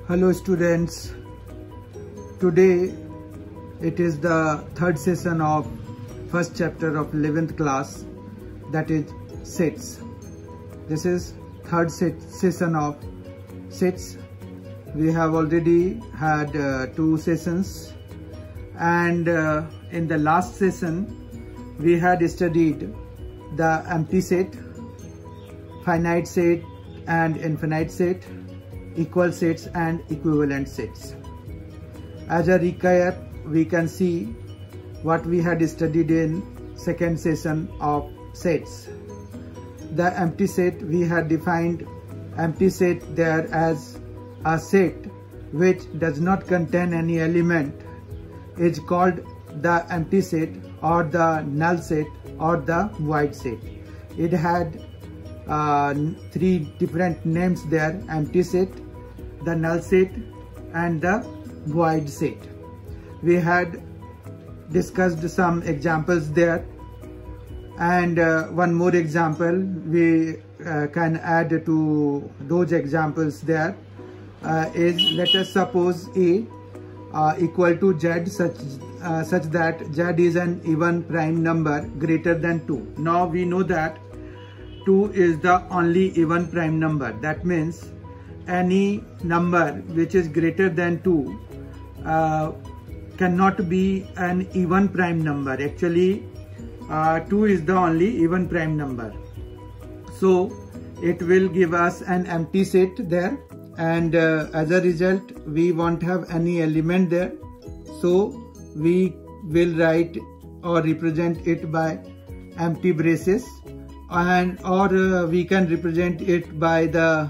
Hello students, today it is the third session of first chapter of 11th class, that is sets. This is third session of sets. We have already had 2 sessions, and in the last session we had studied the empty set, finite set and infinite set, equal sets and equivalent sets. As a recap, we can see what we had studied in second session of sets. The empty set, we had defined empty set there as a set which does not contain any element is called the empty set or the null set or the void set. It had 3 different names there: empty set, the null set and the void set. We had discussed some examples there, and one more example we can add to those examples there is, let us suppose A equal to Z such that Z is an even prime number greater than 2. Now we know that 2 is the only even prime number. That means any number which is greater than 2 cannot be an even prime number. Actually 2 is the only even prime number, so it will give us an empty set there, and as a result we won't have any element there, so we will write or represent it by empty braces, and or we can represent it by the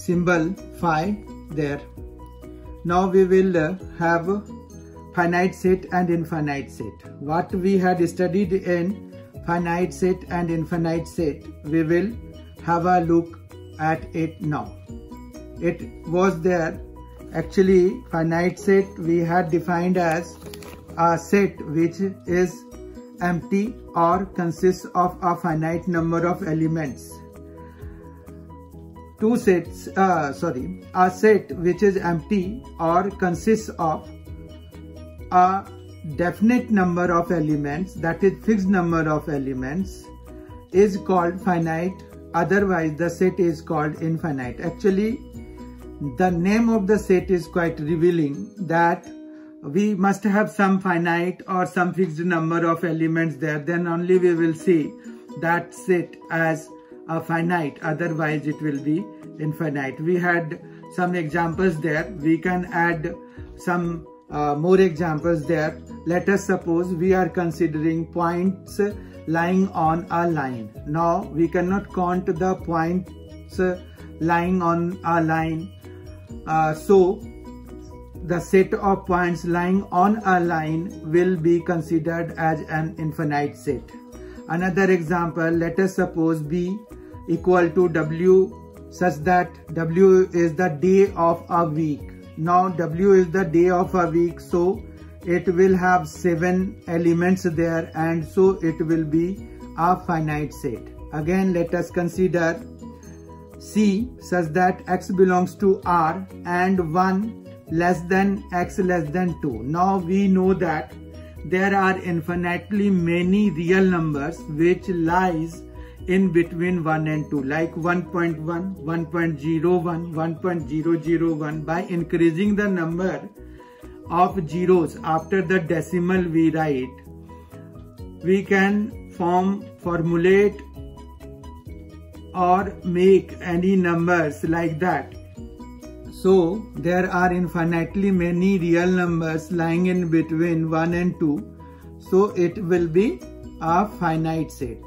symbol phi there. Now we will have finite set and infinite set. What we had studied in finite set and infinite set, we will have a look at it now. It was there. Actually, finite set we had defined as a set which is empty or consists of a finite number of elements. A set which is empty or consists of a definite number of elements, that is fixed number of elements, is called finite. Otherwise the set is called infinite. Actually the name of the set is quite revealing, that we must have some finite or some fixed number of elements there, then only we will see that set as a finite, otherwise it will be infinite. We had some examples there. We can add some more examples there. Let us suppose we are considering points lying on a line. Now we cannot count the points lying on a line, so the set of points lying on a line will be considered as an infinite set. Another example, let us suppose B equal to W such that W is the day of a week. Now W is the day of a week, so it will have 7 elements there, and so it will be a finite set. Again, let us consider C such that X belongs to R and 1 less than X less than 2. Now we know that there are infinitely many real numbers which lies in between 1 and 2, like 1.1, 1.01, 1.001. By increasing the number of zeros after the decimal we write, we can formulate or make any numbers like that. So there are infinitely many real numbers lying in between 1 and 2, so it will be a finite set.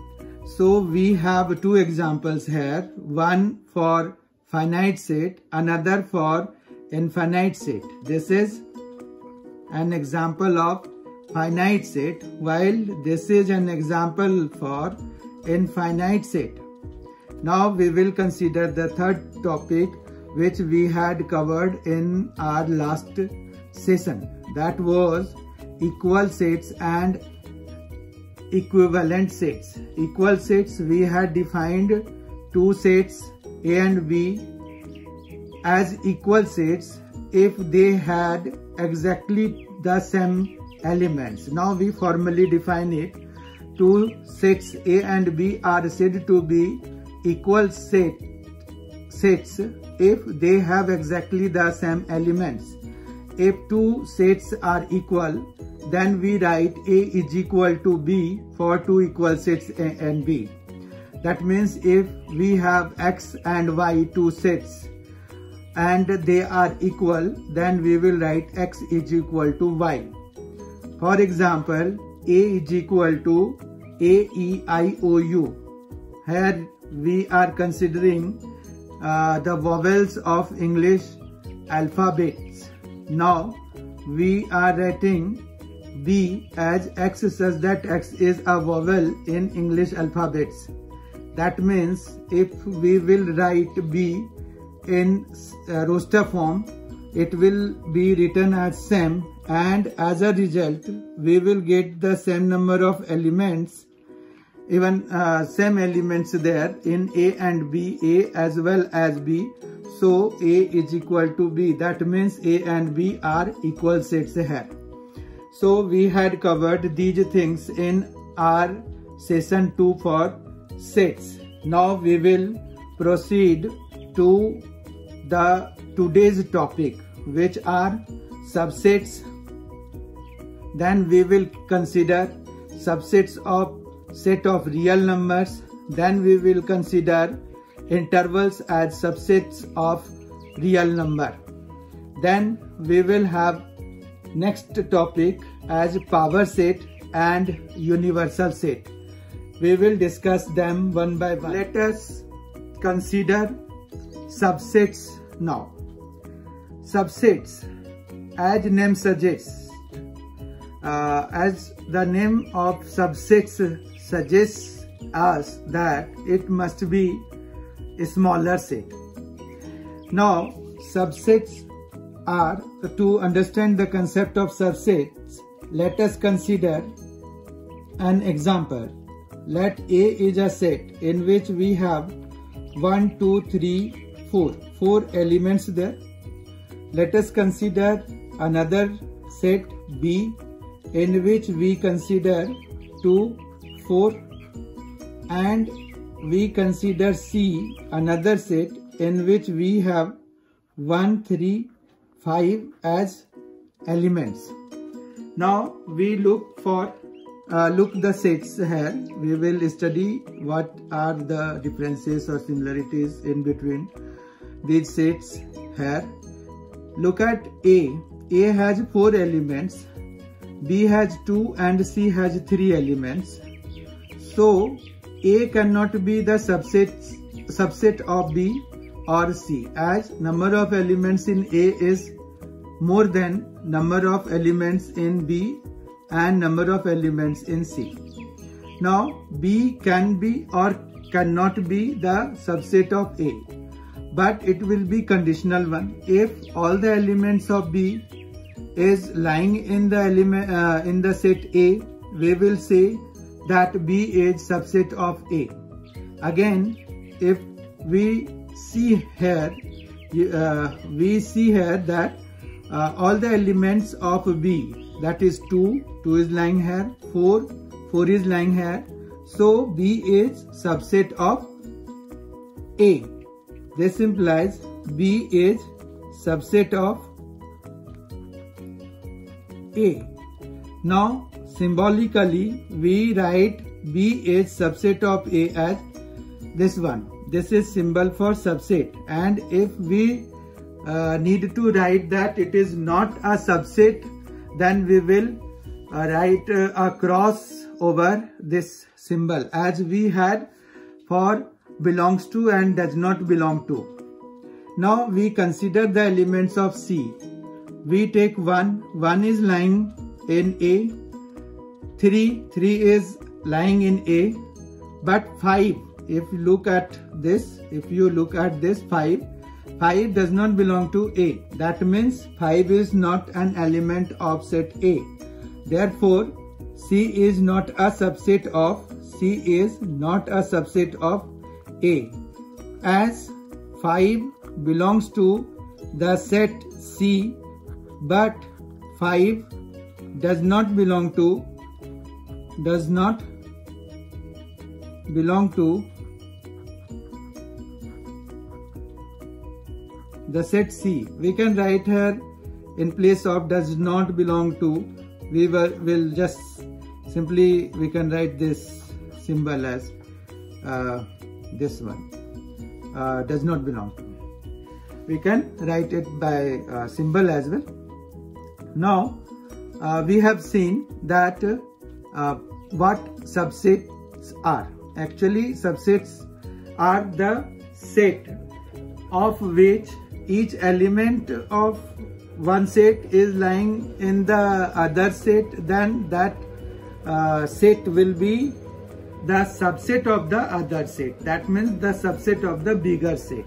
So we have 2 examples here, one for finite set, another for infinite set. This is an example of finite set, while this is an example for infinite set. Now we will consider the third topic which we had covered in our last session, that was equal sets and equivalent sets. Equal sets, we had defined 2 sets A and B, as equal sets if they had exactly the same elements. Now we formally define it. Two sets A and B are said to be equal sets if they have exactly the same elements. If two sets are equal, then we write A is equal to B for two equal sets A and B. That means if we have X and Y two sets and they are equal, then we will write X is equal to Y. For example, A is equal to A-E-I-O-U. Here we are considering the vowels of English alphabets. Now we are writing B as X such that X is a vowel in English alphabets. That means if we will write B in roster form, it will be written as same, and as a result we will get the same number of elements, even same elements there in A and B, A as well as B. So A is equal to B. That means A and B are equal sets here. So we had covered these things in our session 2 for sets. Now we will proceed to the today's topic, which are subsets. Then we will consider subsets of set of real numbers. Then we will consider intervals as subsets of real number. Then we will have next topic as power set and universal set. We will discuss them one by one. Let us consider subsets now. Subsets, as name suggests, as the name of subsets suggests us that it must be a smaller set. Now subsets are, to understand the concept of subsets, let us consider an example. Let A is a set in which we have 1, 2, 3, 4 elements there. Let us consider another set B in which we consider 2, 4, and we consider C, another set in which we have 1, 3, 5 as elements. Now we look the sets here. We will study what are the differences or similarities in between these sets here. Look at A. A has 4 elements, B has 2 and C has 3 elements. So A cannot be the subset of B or C, as number of elements in A is more than number of elements in B and number of elements in C. Now B can be or cannot be the subset of A, but it will be conditional one. If all the elements of B is lying in the set A, we will say that B is subset of A. Again, if we see here that all the elements of B, that is 2 is lying here, 4 is lying here. So B is subset of A. This implies B is subset of A. Now symbolically we write B is subset of A as this one. This is symbol for subset, and if we need to write that it is not a subset, then we will write a cross over this symbol, as we had for belongs to and does not belong to. Now we consider the elements of C. We take 1 is lying in A, 3 is lying in A, but 5, if you look at this, 5 does not belong to A. That means 5 is not an element of set A. Therefore, C is not a subset of A, as 5 belongs to the set C, but 5 does not belong to the set C. We can write here in place of does not belong to, will just simply we can write this symbol as this one, does not belong to. We can write it by symbol as well. Now we have seen that what subsets are. Actually, subsets are the set of which each element of one set is lying in the other set, then that set will be the subset of the other set. That means the subset of the bigger set.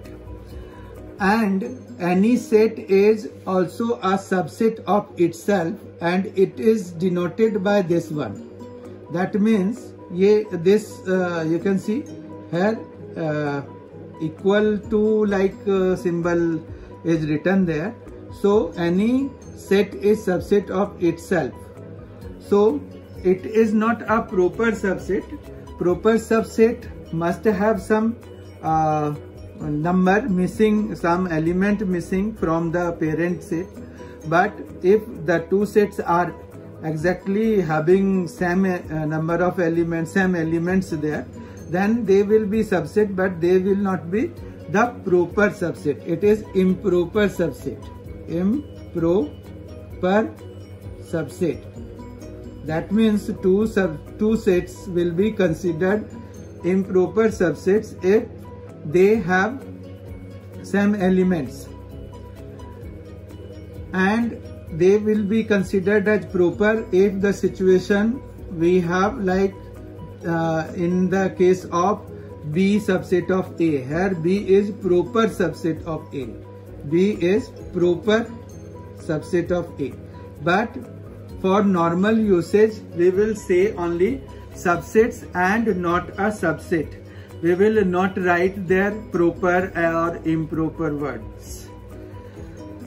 And any set is also a subset of itself, and it is denoted by this one. That means this you can see here equal to like symbol is written there. So any set is subset of itself. So it is not a proper subset. Proper subset must have some number missing, some element missing from the parent set. But if the two sets are exactly having same number of elements, same elements there, then they will be subset, but they will not be the proper subset. It is improper subset. Improper subset. That means two sets will be considered improper subsets if they have same elements, and they will be considered as proper if the situation we have like in the case of B subset of A. Here B is proper subset of A. B is proper subset of A. But for normal usage we will say only subsets and not a subset. We will not write their proper or improper words.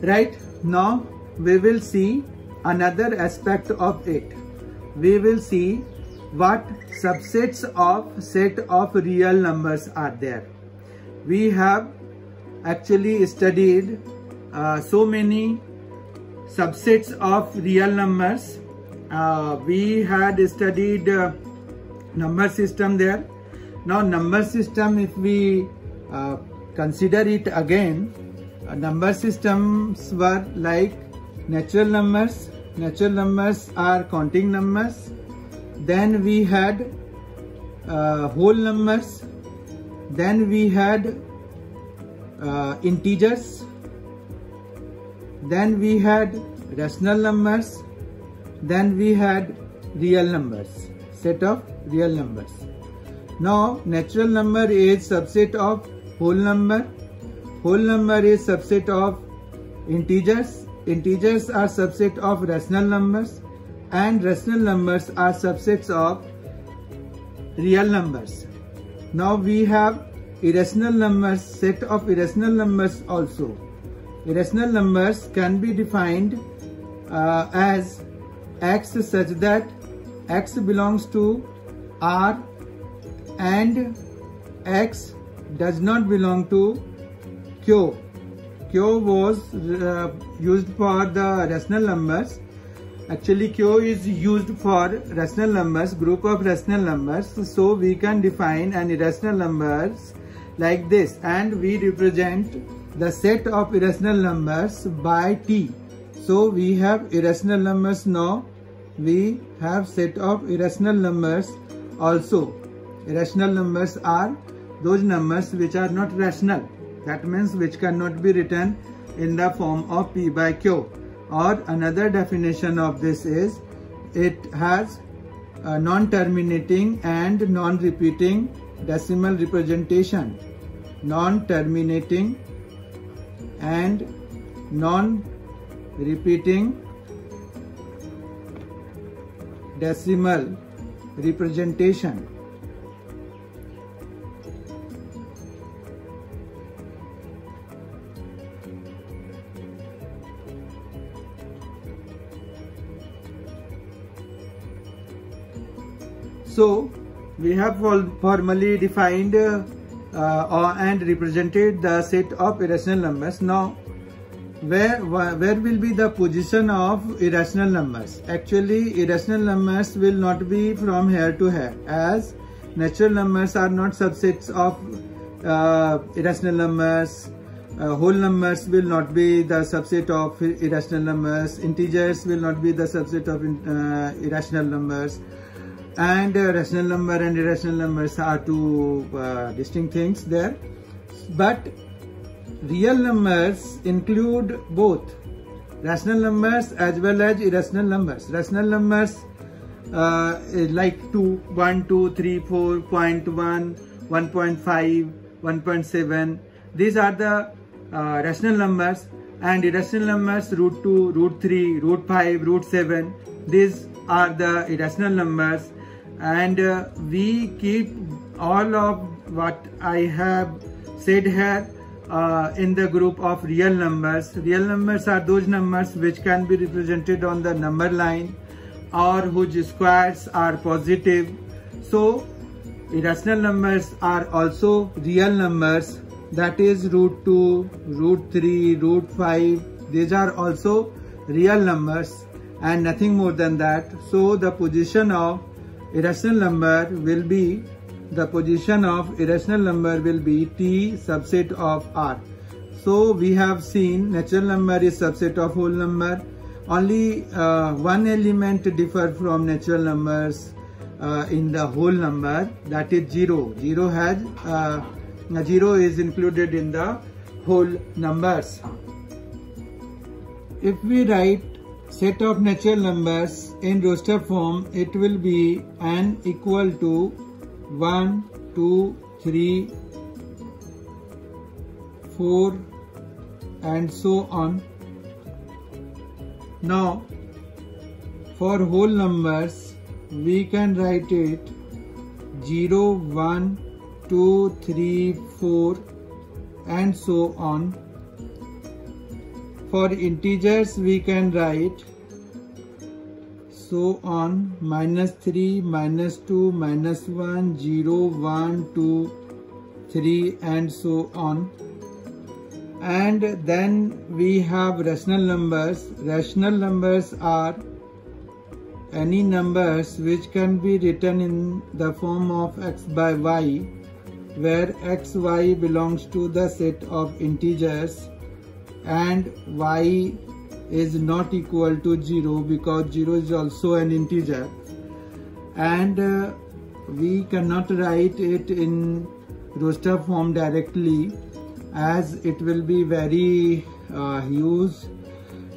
Right? Now we will see another aspect of it. We will see what subsets of set of real numbers are there. We have actually studied so many subsets of real numbers. We had studied number system there. Now number system, if we consider it again, number systems were like natural numbers. Natural numbers are counting numbers. Then we had whole numbers. Then we had integers. Then we had rational numbers. Then we had real numbers, set of real numbers. Now natural number is subset of whole number. Whole number is subset of integers. Integers are subset of rational numbers, and rational numbers are subsets of real numbers. Now we have irrational numbers, set of irrational numbers also. Irrational numbers can be defined as x such that x belongs to R and x does not belong to Q. Q was used for the rational numbers. Actually Q is used for rational numbers, group of rational numbers. So we can define an irrational numbers like this, and we represent the set of irrational numbers by T. So we have irrational numbers. Now we have set of irrational numbers also. Irrational numbers are those numbers which are not rational. That means which cannot be written in the form of P by Q. Or another definition of this is it has a non-terminating and non-repeating decimal representation. Non-terminating and non-repeating decimal representation. So we have formally defined and represented the set of irrational numbers. Now where will be the position of irrational numbers? Actually, irrational numbers will not be from here to here, as natural numbers are not subsets of irrational numbers. Whole numbers will not be the subset of irrational numbers. Integers will not be the subset of irrational numbers. And rational number and irrational numbers are two distinct things there. But real numbers include both rational numbers as well as irrational numbers. Rational numbers like 2, 1, 2, 3, 4, 0.1, 1.5, 1.7. These are the rational numbers, and irrational numbers root 2, root 3, root 5, root 7. These are the irrational numbers, and we keep all of what I have said here in the group of real numbers. Real numbers are those numbers which can be represented on the number line or whose squares are positive. So irrational numbers are also real numbers, that is root 2, root 3, root 5. These are also real numbers and nothing more than that. So the position of irrational number will be t subset of R. So we have seen natural number is subset of whole number. Only one element differ from natural numbers in the whole number, that is 0. 0 is included in the whole numbers. If we write set of natural numbers in roster form, it will be n equal to 1, 2, 3, 4 and so on. Now for whole numbers we can write it 0, 1, 2, 3, 4 and so on. For integers we can write so on, -3, -2, -1, 0, 1, 2, 3 and so on. And then we have rational numbers. Rational numbers are any numbers which can be written in the form of x by y, where x, y belongs to the set of integers and y is not equal to 0, because 0 is also an integer, and we cannot write it in roster form directly, as it will be very huge.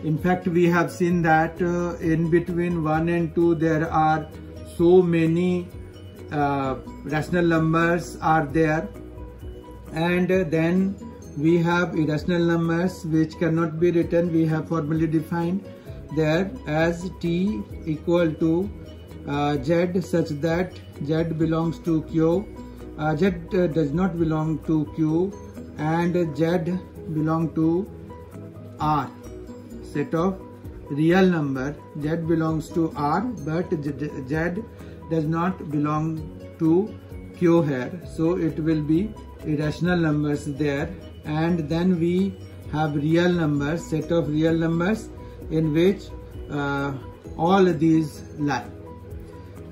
In fact, we have seen that in between 1 and 2 there are so many rational numbers are there, and then we have irrational numbers which cannot be written. We have formally defined there as t equal to z, such that z belongs to q, z does not belong to q, and z belong to R. Set of real number, z belongs to R, but z does not belong to q here, so it will be irrational numbers there. And then we have real numbers, set of real numbers in which all these lie.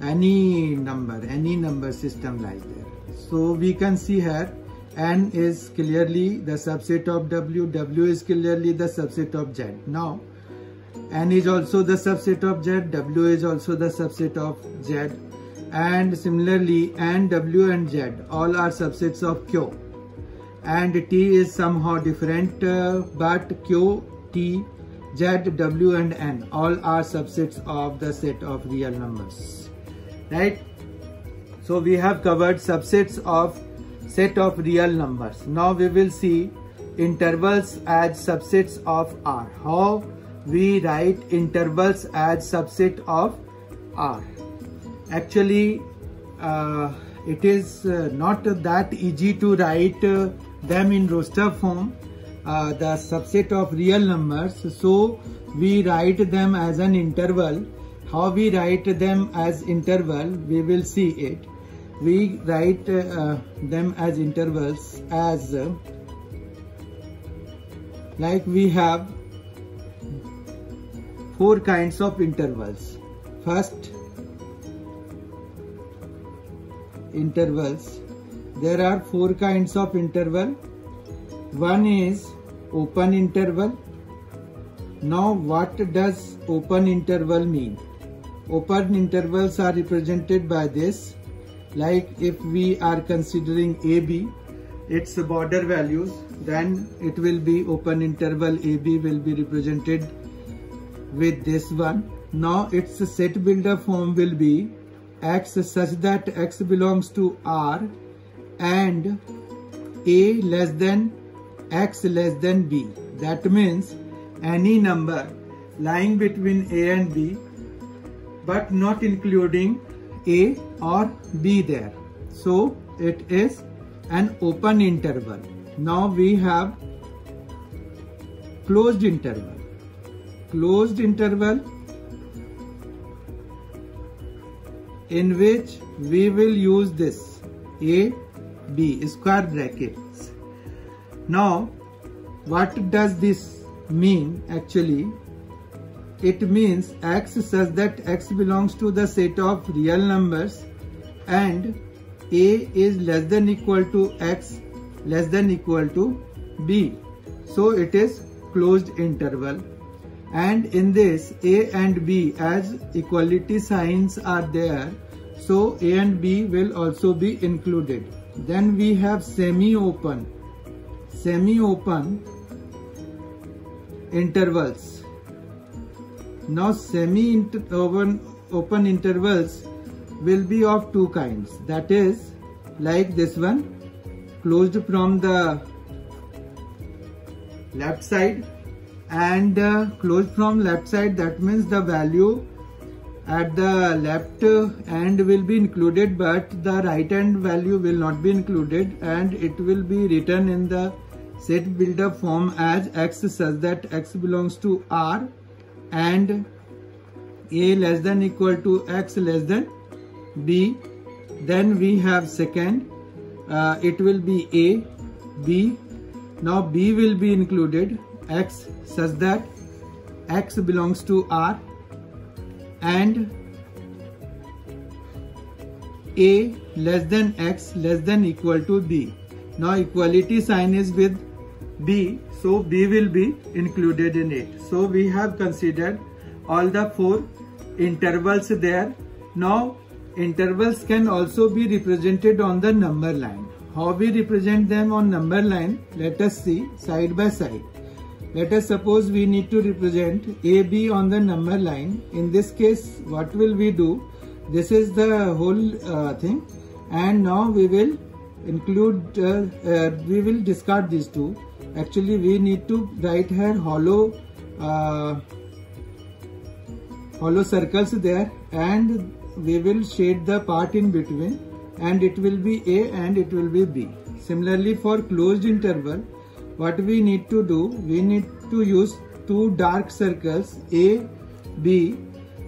Any number system lies there. So we can see here n is clearly the subset of w, w is clearly the subset of z. Now n is also the subset of z, w is also the subset of z, and similarly n, w and z all are subsets of q. And t is somehow different, but q, t, z, w and n all are subsets of the set of real numbers, right? So we have covered subsets of set of real numbers. Now we will see intervals as subsets of R. How we write intervals as subset of R. Actually it is not that easy to write them in roster form, the subset of real numbers. So we write them as an interval, How we write them as interval, we will see it. We write them as intervals as like we have 4 kinds of intervals. First, intervals. There are 4 kinds of interval. One is open interval. Now what does open interval mean? Open intervals are represented by this. Like if we are considering AB, its border values, then it will be open interval AB will be represented with this one. Now its set builder form will be X such that X belongs to R and A less than X less than B. That means any number lying between A and B but not including A or B there. So it is an open interval. Now we have closed interval. Closed interval in which we will use this A, B square brackets. Now what does this mean actually? It means X such that X belongs to the set of real numbers and A is less than equal to X less than equal to B. So it is closed interval, and in this A and B as equality signs are there, so A and B will also be included. Then we have semi-open. Semi-open intervals. Now semi-open intervals will be of 2 kinds. That is like this one, closed from the left side, and closed from left side, that means the value at the left end will be included but the right hand value will not be included, and it will be written in the set builder form as X such that X belongs to R and A less than equal to X less than B. Then we have second, it will be A, B. Now B will be included, X such that X belongs to R and A less than X less than equal to B. Now equality sign is with B, so B will be included in it. So we have considered all the 4 intervals there. Now intervals can also be represented on the number line. How we represent them on number line? Let us see side by side. Let us suppose we need to represent AB on the number line. In this case, what will we do? This is the whole thing, and now we will include, we will discard these 2. Actually, we need to write here hollow circles there, and we will shade the part in between, and it will be A and it will be B. Similarly, for closed interval, what we need to do, we need to use 2 dark circles A, B.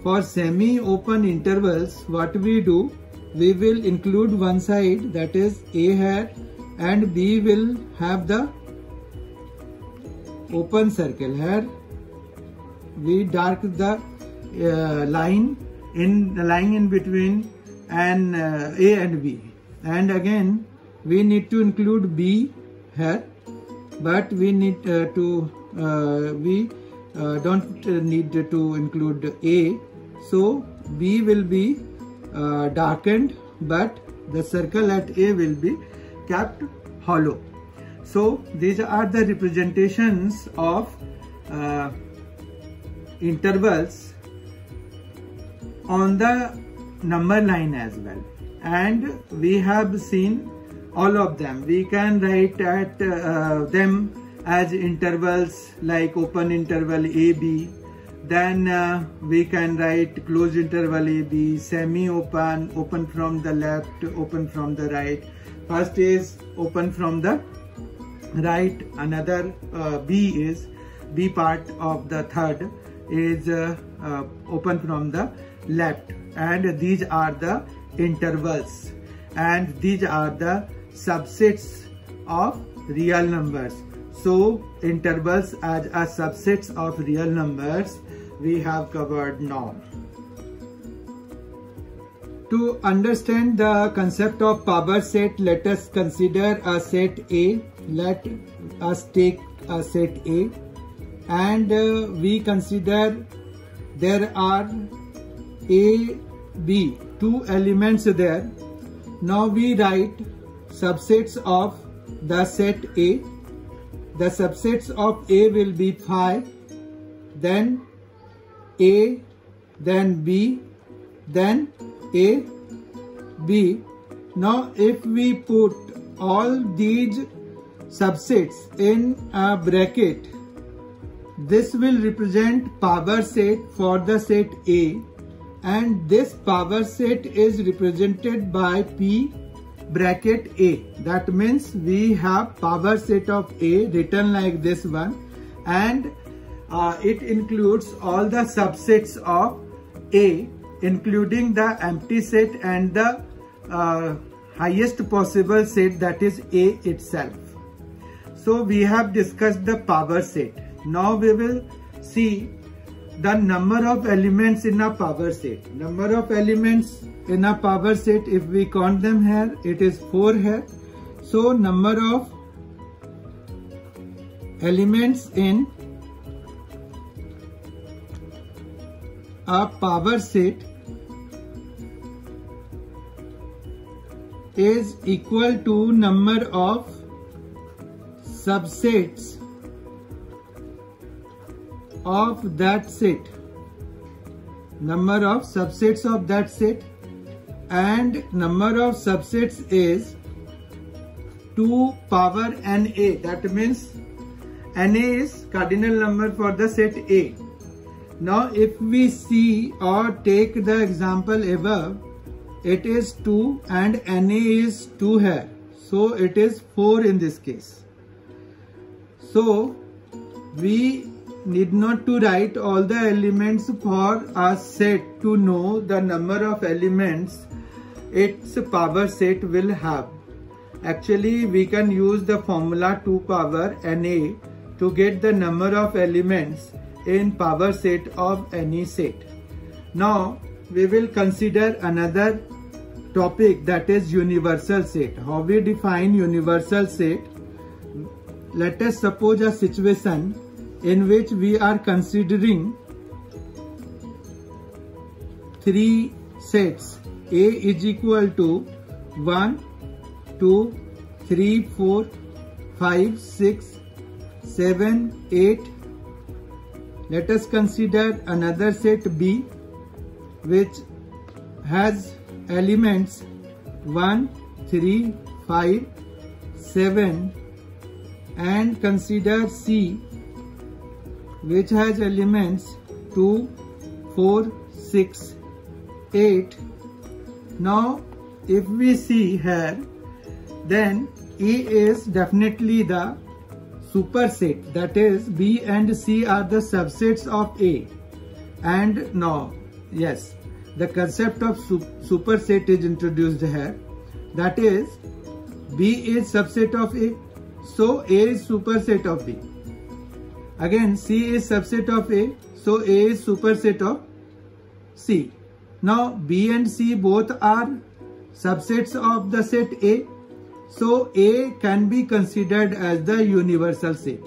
For semi-open intervals, what we do, we will include one side, that is A here, and B will have the open circle. Here we dark the line in between and A and B, and again we need to include B here, but we need we don't need to include A, so B will be darkened, but the circle at A will be kept hollow. So these are the representations of intervals on the number line as well, and we have seen all of them. We can write at them as intervals like open interval AB, then we can write closed interval AB, semi-open, open from the left, open from the right. First is open from the right, another B is B part of the third, is open from the left, and these are the intervals, and these are the subsets of real numbers. So intervals as a subsets of real numbers we have covered now. To understand the concept of power set, let us consider a set A. Let us take a set A, and we consider there are A, B, two elements there. Now we write subsets of the set A. The subsets of A will be 5, then A, then B, then A, B. Now if we put all these subsets in a bracket, this will represent power set for the set A, and this power set is represented by P bracket A. That means we have power set of A written like this one, and it includes all the subsets of A, including the empty set and the highest possible set, that is A itself. So we have discussed the power set. Now we will see the number of elements in a power set. Number of elements in a power set, if we count them here, it is 4 here. So number of elements in a power set is equal to number of subsets of that set. Number of subsets of that set, and number of subsets is 2 power NA. That means NA is cardinal number for the set A. Now if we see or take the example above, it is 2 and NA is 2 here. So it is 4 in this case. So we need not to write all the elements for a set to know the number of elements its power set will have. Actually, we can use the formula 2 power NA to get the number of elements in power set of any set. Now we will consider another topic, that is universal set. How we define universal set? Let us suppose a situation in which we are considering 3 sets. A is equal to 1, 2, 3, 4, 5, 6, 7, 8. Let us consider another set B, which has elements 1, 3, 5, 7, and consider C, which has elements 2, 4, 6, 8. Now if we see here, then E is definitely the superset, that is B and C are the subsets of A. And now, yes, the concept of superset is introduced here, that is B is subset of A, so A is superset of B. Again, C is subset of A, so A is superset of C. Now B and C both are subsets of the set A, so A can be considered as the universal set.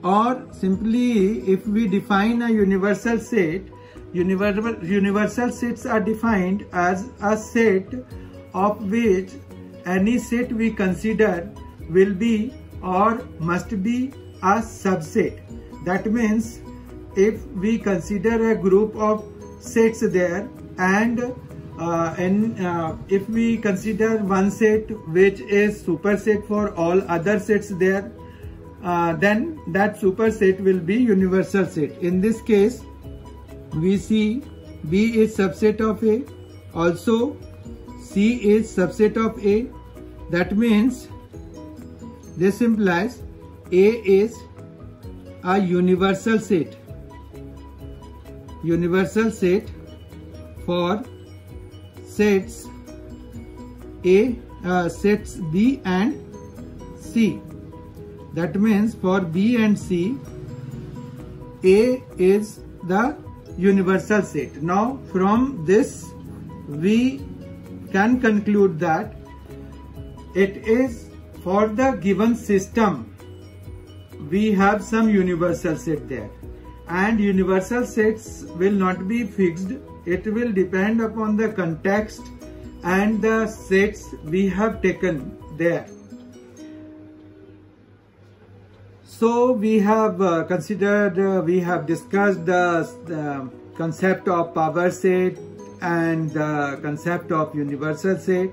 Or simply, if we define a universal set, universal sets are defined as a set of which any set we consider will be or must be a subset. That means if we consider a group of sets there, and if we consider one set which is superset for all other sets there, then that superset will be universal set. In this case, we see B is subset of A, also C is subset of A. That means this implies A is a universal set universal set for sets sets B and C. That means for B and C, A is the universal set. Now from this we can conclude that it is for the given system we have some universal set there, and universal sets will not be fixed. It will depend upon the context and the sets we have taken there. So we have we have discussed the concept of power set and the concept of universal set.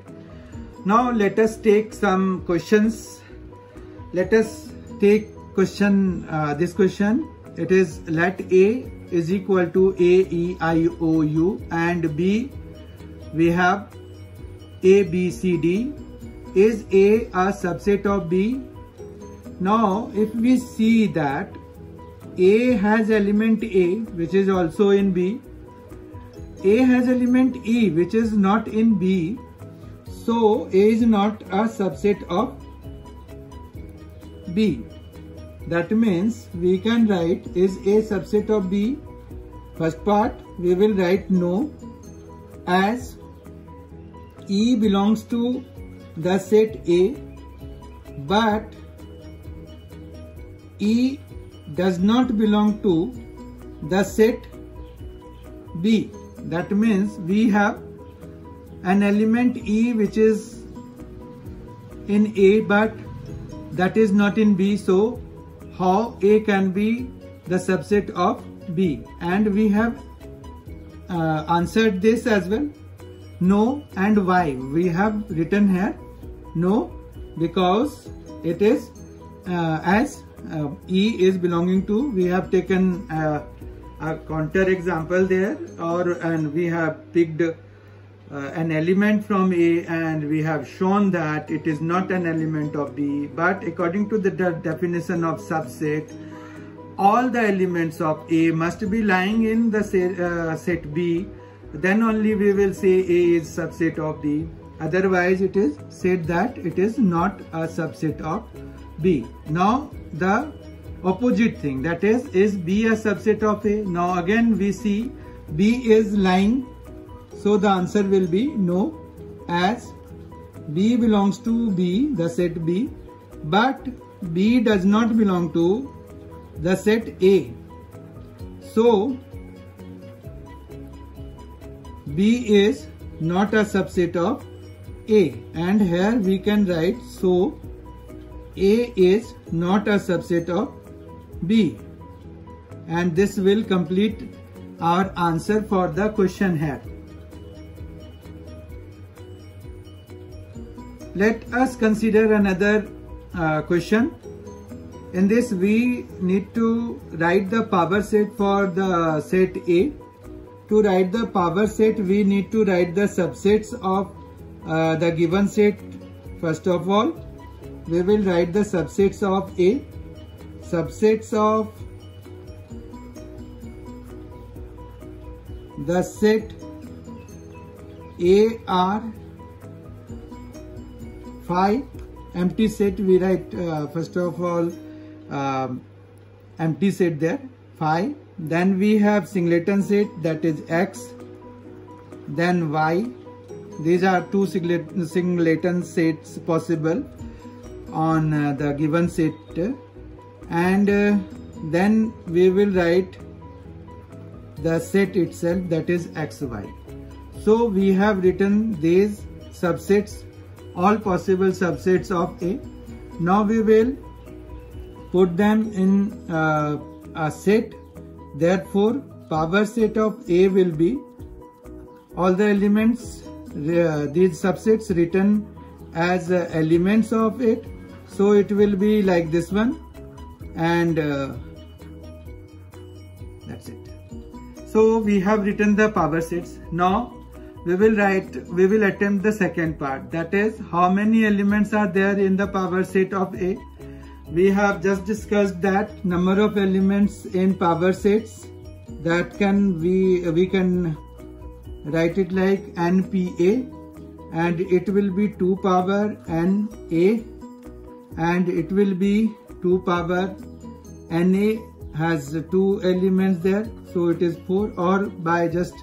Now let us take some questions. Let us take this question. It is, let A is equal to A, E, I, O, U, and B we have A, B, C, D. Is A subset of B? Now if we see that A has element A which is also in B, A has element E which is not in B, so A is not a subset of B. That means we can write, is A subset of B? First part we will write no, as E belongs to the set A, but E does not belong to the set B. That means we have an element E which is in A but that is not in B, so how A can be the subset of B? And we have answered this as well. No and why? We have written here no because it is as E is belonging to, we have taken a counter example there, and we have picked an element from A and we have shown that it is not an element of B. But according to the definition of subset, all the elements of A must be lying in the set B. Then only we will say A is subset of B. Otherwise it is said that it is not a subset of B. Now the opposite thing, that is B a subset of A? Now again we see B is lying, so the answer will be no, as B belongs to B, the set B, but B does not belong to the set A. So B is not a subset of A, and here we can write, so A is not a subset of B, and this will complete our answer for the question here. Let us consider another question. In this we need to write the power set for the set A. To write the power set we need to write the subsets of the given set. First of all we will write the subsets of A. Subsets of the set A are phi. Empty set we write first of all empty set there, phi. Then we have singleton set, that is X, then Y. These are two singleton sets possible on the given set, and then we will write the set itself, that is XY. So we have written these subsets, all possible subsets of A. Now we will put them in a set. Therefore power set of A will be all the elements, these subsets written as elements of it. So it will be like this one, and that's it. So we have written the power sets. Now we will attempt the second part, that is how many elements are there in the power set of A. We have just discussed that number of elements in power sets, that can we can write it like NPA, and it will be 2 power NA, and it will be 2 power NA has 2 elements there, so it is 4. Or by just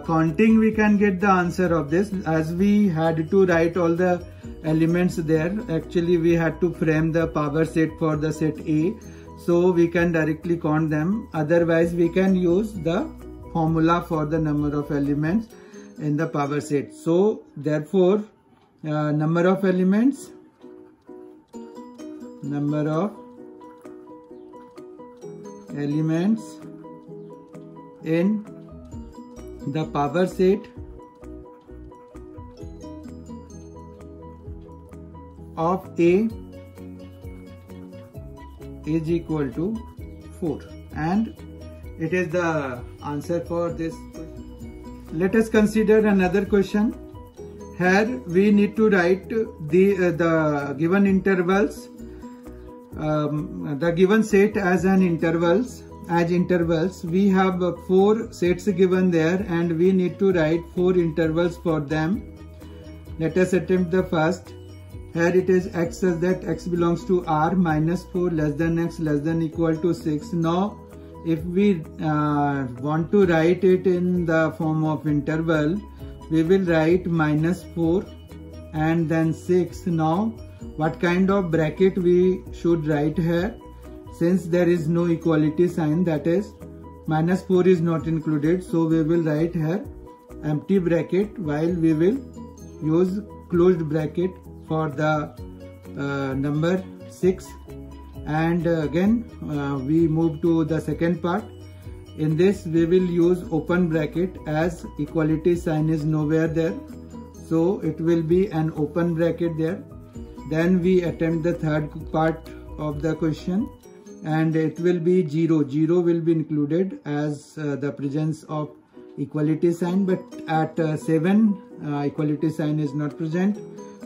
counting we can get the answer of this. As we had to write all the elements there, actually we had to frame the power set for the set A, so we can directly count them. Otherwise we can use the formula for the number of elements in the power set. So therefore number of elements in the power set of A is equal to 4, and it is the answer for this question. Let us consider another question. Here we need to write the given intervals, the given set as intervals. We have 4 sets given there, and we need to write 4 intervals for them. Let us attempt the first. Here it is x such that x belongs to R minus 4 less than x less than equal to 6. Now if we want to write it in the form of interval, we will write minus 4 and then 6. Now what kind of bracket we should write here? Since there is no equality sign, that is minus 4 is not included, so we will write here empty bracket, while we will use closed bracket for the number 6. And again we move to the second part. In this we will use open bracket, as equality sign is nowhere there, so it will be an open bracket there. Then we attempt the third part of the question, and it will be 0. 0 will be included as the presence of equality sign, but at 7 equality sign is not present,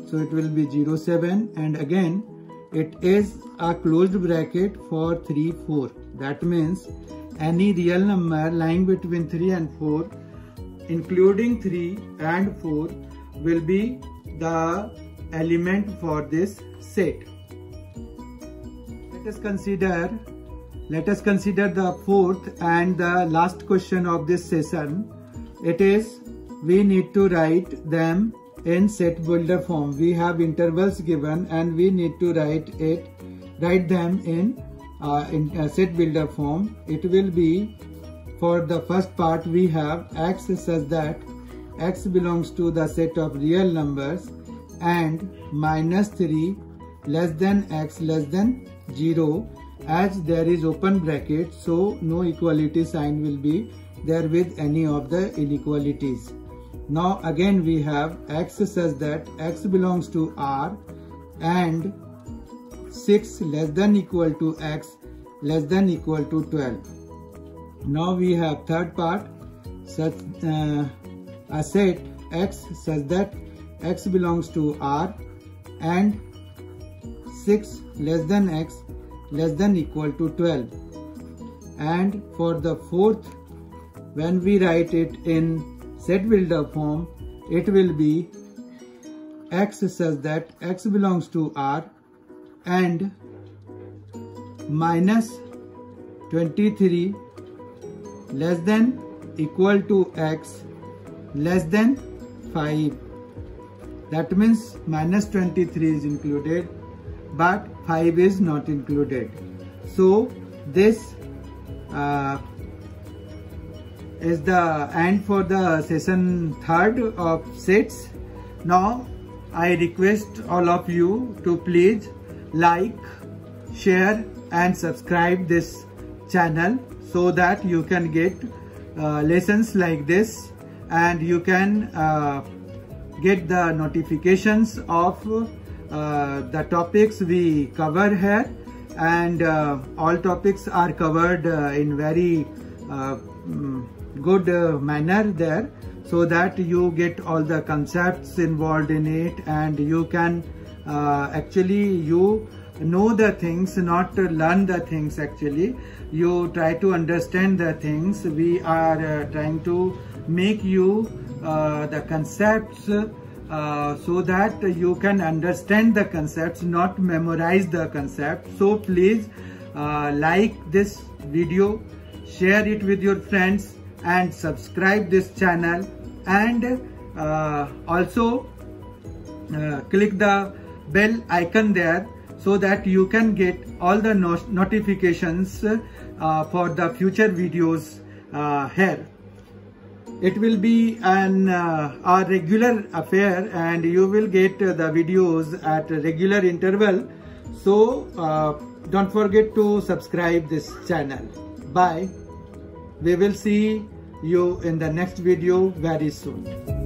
so it will be 0, 7. And again it is a closed bracket for 3, 4. That means any real number lying between 3 and 4, including 3 and 4, will be the element for this set. Let us consider the fourth and the last question of this session. It is, we need to write them in set builder form. We have intervals given and we need to write them in set builder form. It will be, for the first part we have x such that x belongs to the set of real numbers, and minus 3 less than x less than 0, as there is open bracket, so no equality sign will be there with any of the inequalities. Now again we have x such that x belongs to R and 6 less than equal to x less than equal to 12. Now we have third part, such a set x such that x belongs to R and 6 less than x less than equal to 12. And for the fourth, when we write it in set builder form, it will be x such that x belongs to R and minus 23 less than equal to x less than 5. That means minus 23 is included, but 5 is not included. So this is the end for the session 3rd of sets. Now I request all of you to please like, share and subscribe this channel so that you can get lessons like this, and you can get the notifications of the topics we cover here, and all topics are covered in very good manner there, so that you get all the concepts involved in it, and you can actually know the things, not learn the things actually. You try to understand the things. We are trying to make you the concepts so that you can understand the concepts, not memorize the concepts. So please like this video, share it with your friends and subscribe this channel, and also click the bell icon there so that you can get all the notifications for the future videos here. It will be a regular affair, and you will get the videos at a regular interval. So don't forget to subscribe this channel. Bye. We will see you in the next video very soon.